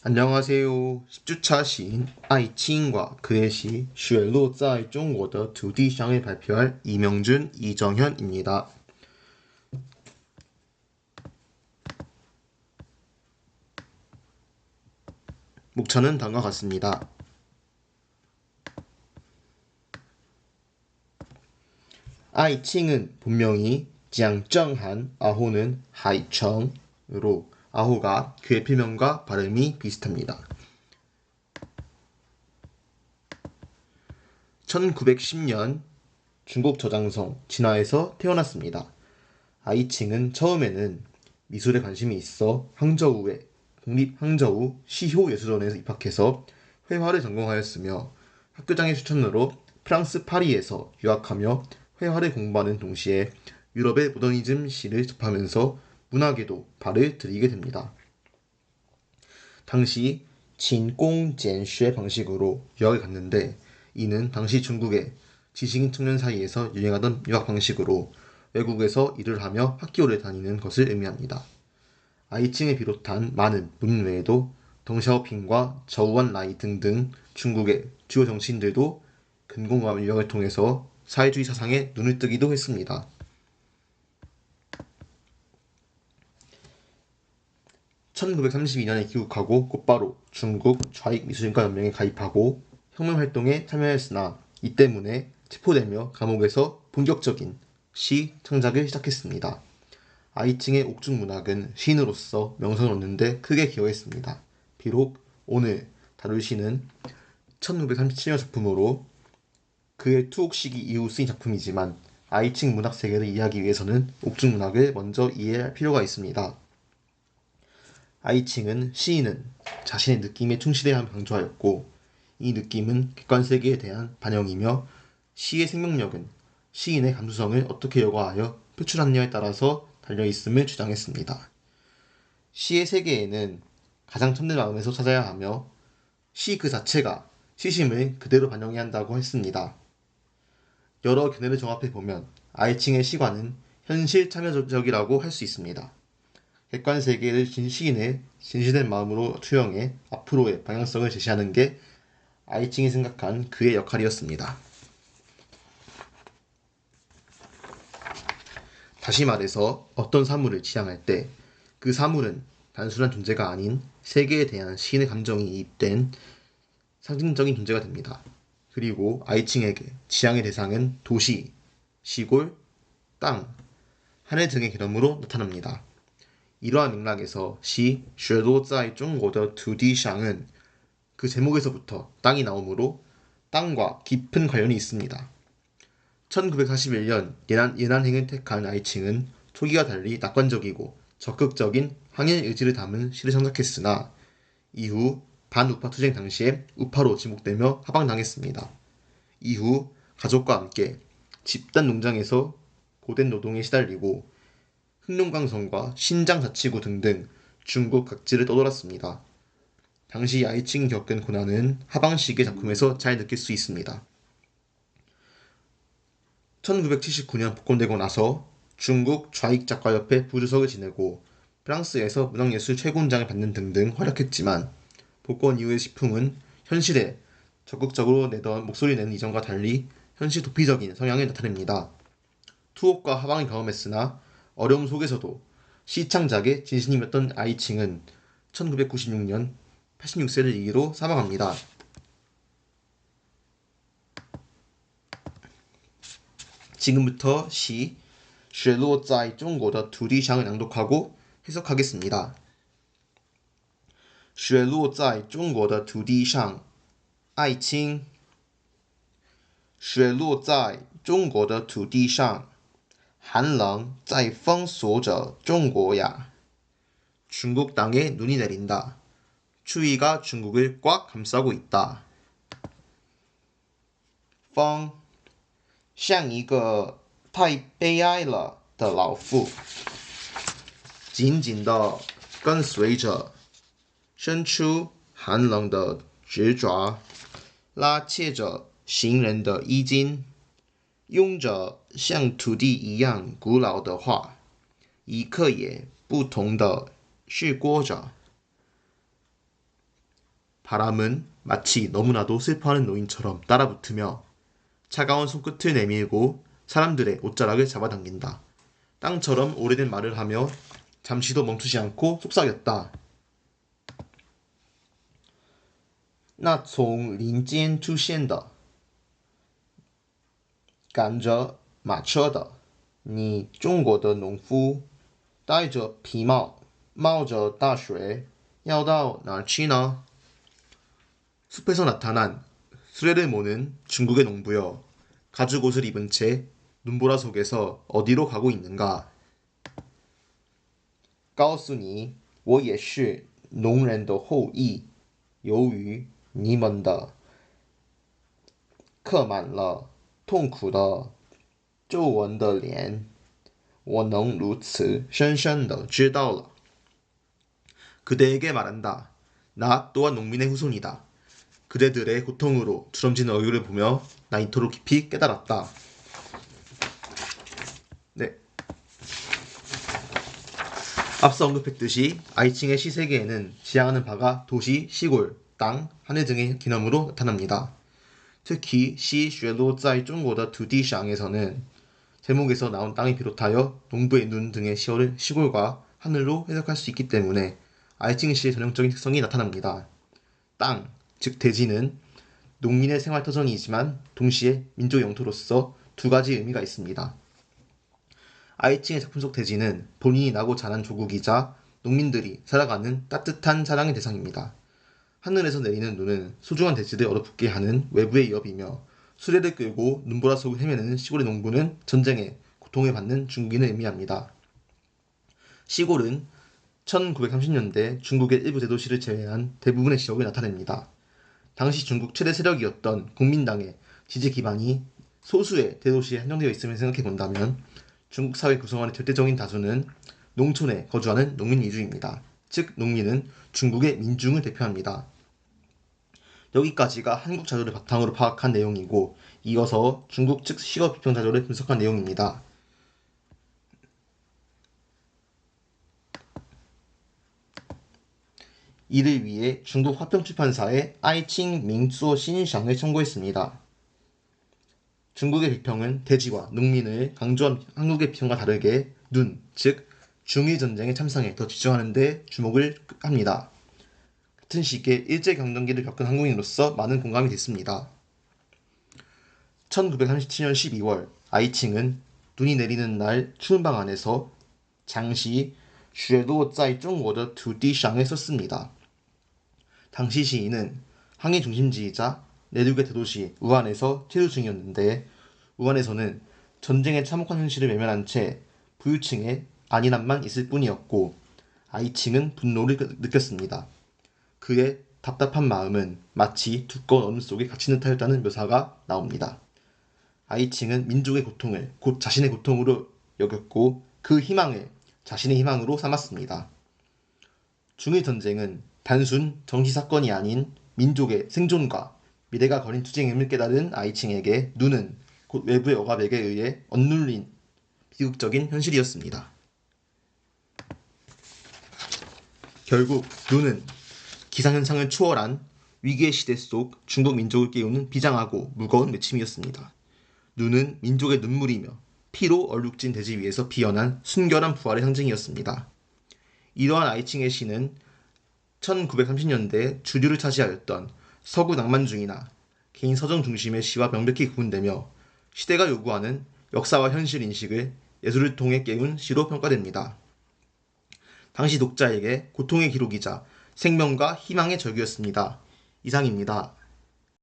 안녕하세요. 10주차 시인 아이칭과 그의 시 雪落在中国的土地上을 발표할 이명준, 이정현입니다. 목차는 다음과 같습니다. 아이칭은 본명이 장정한, 아호는 하이청으로 아호가 그의 필명과 발음이 비슷합니다. 1910년 중국 저장성 진화에서 태어났습니다. 아이칭은 처음에는 미술에 관심이 있어 항저우의 국립항저우 시효예술원에 입학해서 회화를 전공하였으며 학교장의 추천으로 프랑스 파리에서 유학하며 회화를 공부하는 동시에 유럽의 모더니즘 시를 접하면서 문학에도 발을 들이게 됩니다. 당시 진공简学방식으로 유학을 갔는데 이는 당시 중국의 지식인 청년 사이에서 유행하던 유학 방식으로 외국에서 일을 하며 학교를 다니는 것을 의미합니다. 아이칭을 비롯한 많은 문인 외에도 덩샤오핑과 저우완 라이 등등 중국의 주요 정치인들도 근공과 유학을 통해서 사회주의 사상에 눈을 뜨기도 했습니다. 1932년에 귀국하고 곧바로 중국 좌익미술인과 연맹에 가입하고 혁명활동에 참여했으나 이 때문에 체포되며 감옥에서 본격적인 시 창작을 시작했습니다. 아이칭의 옥중문학은 시인으로서 명성을 얻는 데 크게 기여했습니다. 비록 오늘 다룰 시는 1937년 작품으로 그의 투옥 시기 이후 쓰인 작품이지만 아이칭 문학 세계를 이해하기 위해서는 옥중문학을 먼저 이해할 필요가 있습니다. 아이칭은 시인은 자신의 느낌에 충실해야 함을 강조하였고 이 느낌은 객관세계에 대한 반영이며 시의 생명력은 시인의 감수성을 어떻게 여과하여 표출하느냐에 따라서 달려있음을 주장했습니다. 시의 세계에는 가장 참된 마음에서 찾아야 하며 시 그 자체가 시심을 그대로 반영해야 한다고 했습니다. 여러 견해를 종합해보면 아이칭의 시관은 현실 참여적이라고 할 수 있습니다. 객관세계를 시인의 진실된 마음으로 투영해 앞으로의 방향성을 제시하는 게 아이칭이 생각한 그의 역할이었습니다. 다시 말해서 어떤 사물을 지향할 때 그 사물은 단순한 존재가 아닌 세계에 대한 시인의 감정이 이입된 상징적인 존재가 됩니다. 그리고 아이칭에게 지향의 대상은 도시, 시골, 땅, 하늘 등의 개념으로 나타납니다. 이러한 맥락에서 시 雪落在中国的土地上은 그 제목에서부터 땅이 나오므로 땅과 깊은 관련이 있습니다. 1941년 예난행을 택한 아이칭은 초기와 달리 낙관적이고 적극적인 항일 의지를 담은 시를 창작했으나 이후 반우파 투쟁 당시에 우파로 지목되며 하방당했습니다. 이후 가족과 함께 집단 농장에서 고된 노동에 시달리고 흑룡강성과 신장자치구 등등 중국 각지를 떠돌았습니다. 당시 아이칭이 겪은 고난은 하방시기의 작품에서 잘 느낄 수 있습니다. 1979년 복권되고 나서 중국 좌익작가협회 부주석을 지내고 프랑스에서 문학예술 최고훈장을 받는 등등 활약했지만 복권 이후의 시풍은 현실에 적극적으로 내던 목소리 내는 이전과 달리 현실 도피적인 성향을 나타냅니다. 투옥과 하방을 경험했으나 어려움 속에서도 시창작의 진심이었던 아이칭은 1996년 86세를 이기로 사망합니다. 지금부터 시 雪落在中国的土地上을 낭독하고 해석하겠습니다. 雪落在中国的土地上， 爱卿。雪落在中国的土地上，寒冷在封锁着中国呀。 중국 땅에 눈이 내린다. 추위가 중국을 꽉 감싸고 있다. 风像一个太悲哀了的老妇，紧紧地跟随着，伸出寒冷的指爪，拉切着行人的衣襟，用着像土地一样古老的话，一刻也不同的试过着。 바람은 마치 너무나도 슬퍼하는 노인처럼 따라붙으며 차가운 손끝을 내밀고 사람들의 옷자락을 잡아당긴다. 땅처럼 오래된 말을 하며 잠시도 멈추지 않고 속삭였다. 那从林间出现的赶着马车的你中国的农夫，戴着皮帽，冒着大雪，要到哪儿去呢？ 숲에서 나타난 수레를 모는 중국의 농부여, 가죽옷을 입은 채 눈보라 속에서 어디로 가고 있는가? 告诉你，我也是农人的后裔。由于你们的刻满了痛苦的皱纹的脸，我能如此深深的知道了。 그대에게 말한다. 나 또한 농민의 후손이다. 그대들의 고통으로 주름진 얼굴을 보며 나 이토록 깊이 깨달았다. 네. 앞서 언급했듯이 아이칭의 시 세계에는 지향하는 바가 도시, 시골, 땅, 하늘 등의 개념으로 나타납니다. 특히 시 雪落在中国的土地上에서는 제목에서 나온 땅을 비롯하여 농부의 눈 등의 시어를 시골과 하늘로 해석할 수 있기 때문에 아이칭 시의 전형적인 특성이 나타납니다. 땅, 즉 대지는 농민의 생활 터전이지만 동시에 민족 영토로서 두 가지 의미가 있습니다. 아이칭의 작품 속 대지는 본인이 나고 자란 조국이자 농민들이 살아가는 따뜻한 사랑의 대상입니다. 하늘에서 내리는 눈은 소중한 대지를 얼어붙게 하는 외부의 위협이며 수레를 끌고 눈보라 속을 헤매는 시골의 농부는 전쟁에 고통을 받는 중국인을 의미합니다. 시골은 1930년대 중국의 일부 대도시를 제외한 대부분의 지역을 나타냅니다. 당시 중국 최대 세력이었던 국민당의 지지 기반이 소수의 대도시에 한정되어 있음을 생각해 본다면 중국 사회 구성원의 절대적인 다수는 농촌에 거주하는 농민 위주입니다. 즉 농민은 중국의 민중을 대표합니다. 여기까지가 한국 자료를 바탕으로 파악한 내용이고 이어서 중국 측 시어 비평 자료를 분석한 내용입니다. 이를 위해 중국 화평출판사에 아이칭 민수어 신상을 청구했습니다. 중국의 비평은 대지와 농민을 강조한 한국의 비평과 다르게 눈, 즉 중일전쟁의 참상에 더 집중하는 데 주목을 합니다. 같은 시기에 일제강점기를 겪은 한국인으로서 많은 공감이 됐습니다. 1937년 12월 아이칭은 눈이 내리는 날 추운 방 안에서 장시 雪落在中国的土地上을 썼습니다. 당시 시인은 항해 중심지이자 내륙의 대도시 우한에서 체류 중이었는데 우한에서는 전쟁에 참혹한 현실을 외면한 채 부유층의 안일함만 있을 뿐이었고 아이칭은 분노를 느꼈습니다. 그의 답답한 마음은 마치 두꺼운 얼음 속에 갇힌 듯하였다는 묘사가 나옵니다. 아이칭은 민족의 고통을 곧 자신의 고통으로 여겼고 그 희망을 자신의 희망으로 삼았습니다. 중일전쟁은 단순 정치사건이 아닌 민족의 생존과 미래가 걸린 투쟁임을 깨달은 아이칭에게 눈은 곧 외부의 억압에게 의해 억눌린 비극적인 현실이었습니다. 결국 눈은 기상현상을 초월한 위기의 시대 속 중국 민족을 깨우는 비장하고 무거운 외침이었습니다. 눈은 민족의 눈물이며 피로 얼룩진 대지 위에서 피어난 순결한 부활의 상징이었습니다. 이러한 아이칭의 시는 1930년대 주류를 차지하였던 서구 낭만주의나 개인 서정 중심의 시와 명백히 구분되며 시대가 요구하는 역사와 현실 인식을 예술을 통해 깨운 시로 평가됩니다. 당시 독자에게 고통의 기록이자 생명과 희망의 절규였습니다. 이상입니다.